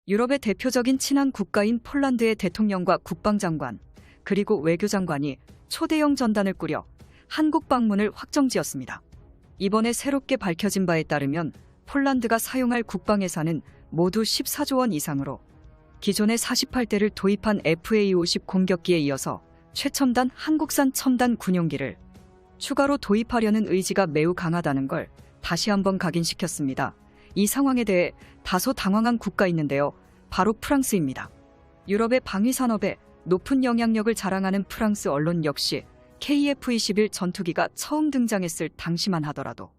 유럽의 대표적인 친한 국가인 폴란드의 대통령과 국방장관, 그리고 외교장관이 초대형 전단을 꾸려 한국 방문을 확정지었습니다. 이번에 새롭게 밝혀진 바에 따르면 폴란드가 사용할 국방 예산은 모두 14조 원 이상으로 기존의 48대를 도입한 FA-50 공격기에 이어서 최첨단 한국산 첨단 군용기를 추가로 도입하려는 의지가 매우 강하다는 걸 다시 한번 각인시켰습니다. 이 상황에 대해 다소 당황한 국가 있는데요. 바로 프랑스입니다. 유럽의 방위산업에 높은 영향력을 자랑하는 프랑스 언론 역시 KF-21 전투기가 처음 등장했을 당시만 하더라도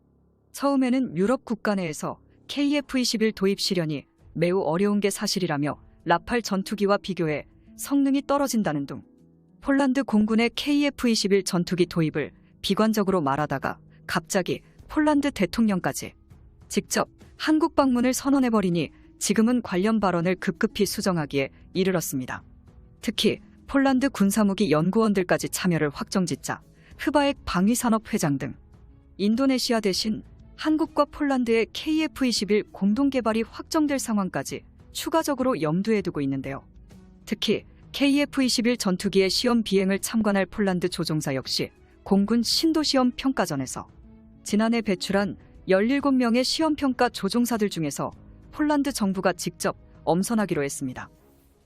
처음에는 유럽 국가 내에서 KF-21 도입 실현이 매우 어려운 게 사실이라며 라팔 전투기와 비교해 성능이 떨어진다는 등 폴란드 공군의 KF-21 전투기 도입을 비관적으로 말하다가 갑자기 폴란드 대통령까지 직접 한국 방문을 선언해버리니 지금은 관련 발언을 급급히 수정하기에 이르렀습니다. 특히 폴란드 군사무기 연구원들까지 참여를 확정짓자 흐바엑 방위산업회장 등 인도네시아 대신 한국과 폴란드의 KF-21 공동개발이 확정될 상황까지 추가적으로 염두에 두고 있는데요. 특히 KF-21 전투기의 시험 비행을 참관할 폴란드 조종사 역시 공군 신도시험 평가전에서 지난해 배출한 17명의 시험평가 조종사들 중에서 폴란드 정부가 직접 엄선하기로 했습니다.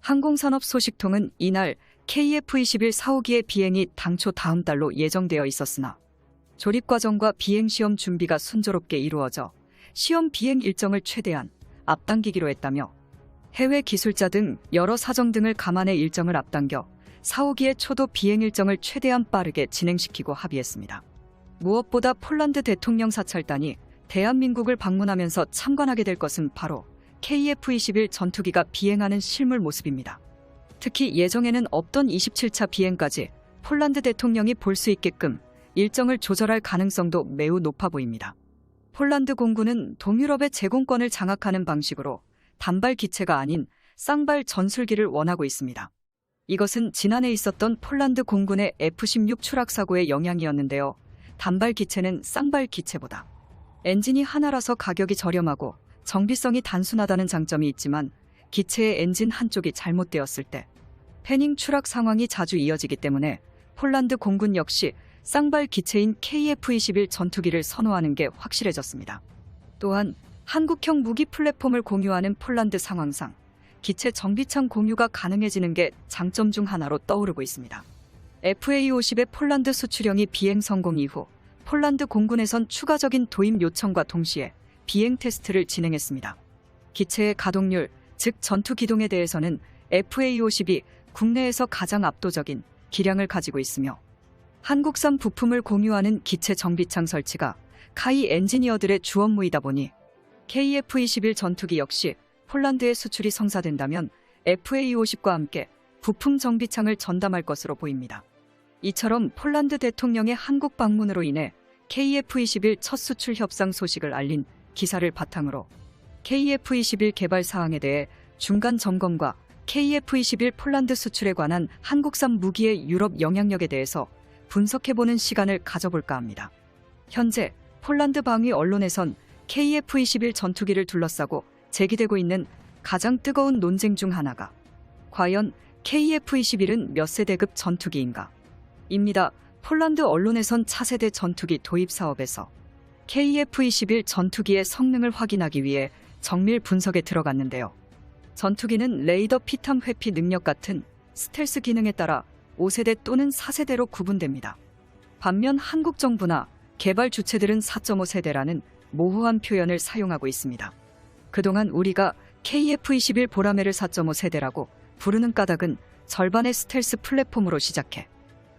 항공산업 소식통은 이날 KF-21 사호기의 비행이 당초 다음 달로 예정되어 있었으나 조립 과정과 비행시험 준비가 순조롭게 이루어져 시험 비행 일정을 최대한 앞당기기로 했다며 해외 기술자 등 여러 사정 등을 감안해 일정을 앞당겨 사호기의 초도 비행 일정을 최대한 빠르게 진행시키고 합의했습니다. 무엇보다 폴란드 대통령 사찰단이 대한민국을 방문하면서 참관하게 될 것은 바로 KF-21 전투기가 비행하는 실물 모습입니다. 특히 예정에는 없던 27차 비행까지 폴란드 대통령이 볼 수 있게끔 일정을 조절할 가능성도 매우 높아 보입니다. 폴란드 공군은 동유럽의 제공권을 장악하는 방식으로 단발 기체가 아닌 쌍발 전술기를 원하고 있습니다. 이것은 지난해 있었던 폴란드 공군의 F-16 추락 사고의 영향이었는데요. 단발 기체는 쌍발 기체보다 엔진이 하나라서 가격이 저렴하고 정비성이 단순하다는 장점이 있지만 기체의 엔진 한쪽이 잘못되었을 때 패닝 추락 상황이 자주 이어지기 때문에 폴란드 공군 역시 쌍발 기체인 KF-21 전투기를 선호하는 게 확실해졌습니다. 또한 한국형 무기 플랫폼을 공유하는 폴란드 상황상 기체 정비창 공유가 가능해지는 게 장점 중 하나로 떠오르고 있습니다. FA-50의 폴란드 수출형이 비행 성공 이후 폴란드 공군에선 추가적인 도입 요청과 동시에 비행 테스트를 진행했습니다. 기체의 가동률, 즉 전투 기동에 대해서는 FA-50이 국내에서 가장 압도적인 기량을 가지고 있으며 한국산 부품을 공유하는 기체 정비창 설치가 카이 엔지니어들의 주 업무이다 보니 KF-21 전투기 역시 폴란드의 수출이 성사된다면 FA-50과 함께 부품 정비창을 전담할 것으로 보입니다. 이처럼 폴란드 대통령의 한국 방문으로 인해 KF-21 첫 수출 협상 소식을 알린 기사를 바탕으로 KF-21 개발 사항에 대해 중간 점검과 KF-21 폴란드 수출에 관한 한국산 무기의 유럽 영향력에 대해서 분석해보는 시간을 가져볼까 합니다. 현재 폴란드 방위 언론에선 KF-21 전투기를 둘러싸고 제기되고 있는 가장 뜨거운 논쟁 중 하나가 과연 KF-21은 몇 세대급 전투기인가? 입니다. 폴란드 언론에선 차세대 전투기 도입 사업에서 KF-21 전투기의 성능을 확인하기 위해 정밀 분석에 들어갔는데요. 전투기는 레이더 피탐 회피 능력 같은 스텔스 기능에 따라 5세대 또는 4세대로 구분됩니다. 반면 한국 정부나 개발 주체들은 4.5세대라는 모호한 표현을 사용하고 있습니다. 그동안 우리가 KF-21 보라매를 4.5세대라고 부르는 까닭은 절반의 스텔스 플랫폼으로 시작해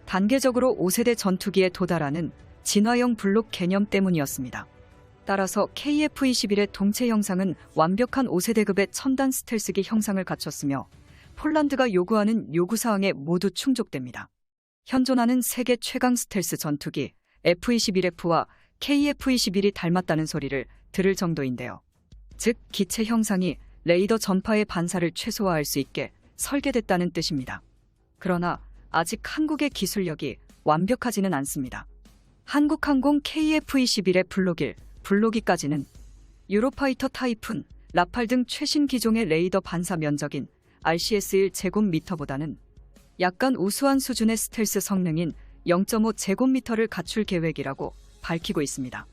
단계적으로 5세대 전투기에 도달하는 진화형 블록 개념 때문이었습니다. 따라서 KF-21의 동체 형상은 완벽한 5세대급의 첨단 스텔스기 형상을 갖췄으며 폴란드가 요구하는 요구사항에 모두 충족됩니다. 현존하는 세계 최강 스텔스 전투기 F-21F와 KF-21이 닮았다는 소리를 들을 정도인데요. 즉 기체 형상이 레이더 전파의 반사를 최소화할 수 있게 설계됐다는 뜻입니다. 그러나 아직 한국의 기술력이 완벽하지는 않습니다. 한국항공 KF-21의 블록 1, 블록 2까지는 유로파이터 타입은 라팔 등 최신 기종의 레이더 반사 면적인 RCS 1제곱미터보다는 약간 우수한 수준의 스텔스 성능인 0.5제곱미터를 갖출 계획이라고 밝히고 있습니다.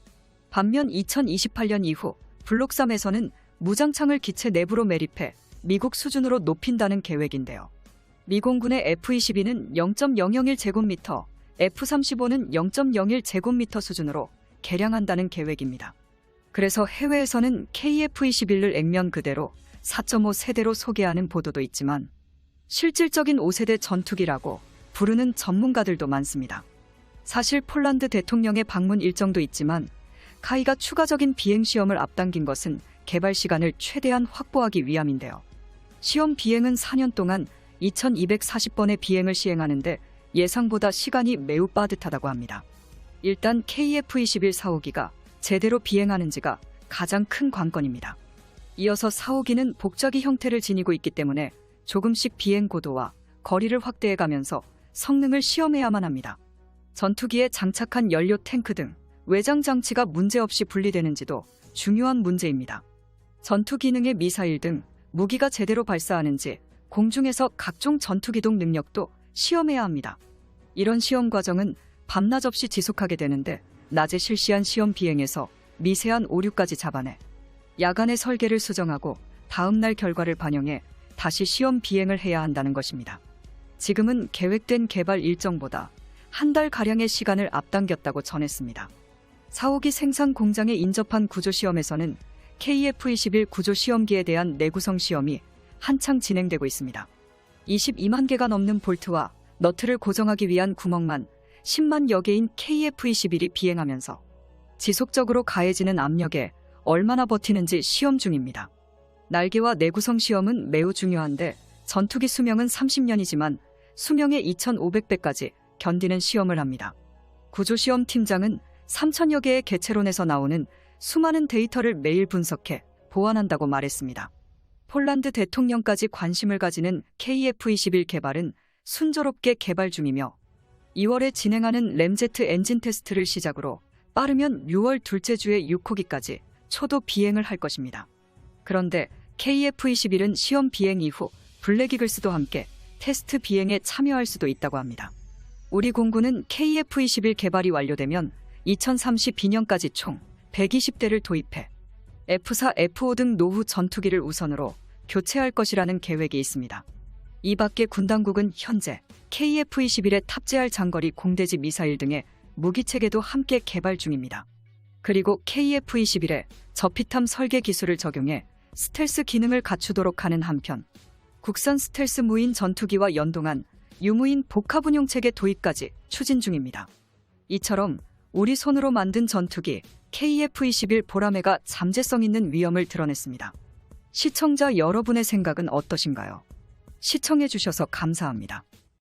반면 2028년 이후 블록3에서는 무장창을 기체 내부로 매립해 미국 수준으로 높인다는 계획인데요. 미 공군의 F-22는 0.001제곱미터, F-35는 0.01제곱미터 수준으로 개량한다는 계획입니다. 그래서 해외에서는 KF-21을 액면 그대로 4.5세대로 소개하는 보도도 있지만 실질적인 5세대 전투기라고 부르는 전문가들도 많습니다. 사실 폴란드 대통령의 방문 일정도 있지만 카이가 추가적인 비행시험을 앞당긴 것은 개발 시간을 최대한 확보하기 위함인데요. 시험 비행은 4년 동안 2240번의 비행을 시행하는데 예상보다 시간이 매우 빠듯하다고 합니다. 일단 KF-21 4호기가 제대로 비행하는지가 가장 큰 관건입니다. 이어서 4호기는 복잡기 형태를 지니고 있기 때문에 조금씩 비행 고도와 거리를 확대해가면서 성능을 시험해야만 합니다. 전투기에 장착한 연료 탱크 등 외장 장치가 문제없이 분리되는지도 중요한 문제입니다. 전투 기능의 미사일 등 무기가 제대로 발사하는지 공중에서 각종 전투기동 능력도 시험해야 합니다. 이런 시험 과정은 밤낮 없이 지속하게 되는데 낮에 실시한 시험 비행에서 미세한 오류까지 잡아내 야간에 설계를 수정하고 다음날 결과를 반영해 다시 시험 비행을 해야 한다는 것입니다. 지금은 계획된 개발 일정보다 한 달가량의 시간을 앞당겼다고 전했습니다. 4호기 생산 공장에 인접한 구조시험에서는 KF-21 구조시험기에 대한 내구성 시험이 한창 진행되고 있습니다. 22만 개가 넘는 볼트와 너트를 고정하기 위한 구멍만 10만여 개인 KF-21이 비행하면서 지속적으로 가해지는 압력에 얼마나 버티는지 시험 중입니다. 날개와 내구성 시험은 매우 중요한데 전투기 수명은 30년이지만 수명의 2500배까지 견디는 시험을 합니다. 구조시험 팀장은 3000여 개의 개체론에서 나오는 수많은 데이터를 매일 분석해 보완한다고 말했습니다. 폴란드 대통령까지 관심을 가지는 KF-21 개발은 순조롭게 개발 중이며 2월에 진행하는 램제트 엔진 테스트를 시작으로 빠르면 6월 둘째 주에 6호기까지 초도 비행을 할 것입니다. 그런데 KF-21은 시험 비행 이후 블랙이글스도 함께 테스트 비행에 참여할 수도 있다고 합니다. 우리 공군은 KF-21 개발이 완료되면 2032년까지 총 120대를 도입해 F4, F5 등 노후 전투기를 우선으로 교체할 것이라는 계획이 있습니다. 이 밖에 군 당국은 현재 KF-21에 탑재할 장거리 공대지 미사일 등의 무기체계도 함께 개발 중입니다. 그리고 KF-21에 저피탐 설계 기술을 적용해 스텔스 기능을 갖추도록 하는 한편 국산 스텔스 무인 전투기와 연동한 유무인 복합 운용체계 도입까지 추진 중입니다. 이처럼 우리 손으로 만든 전투기 KF-21 보라매가 잠재성 있는 위험을 드러냈습니다. 시청자 여러분의 생각은 어떠신가요? 시청해주셔서 감사합니다.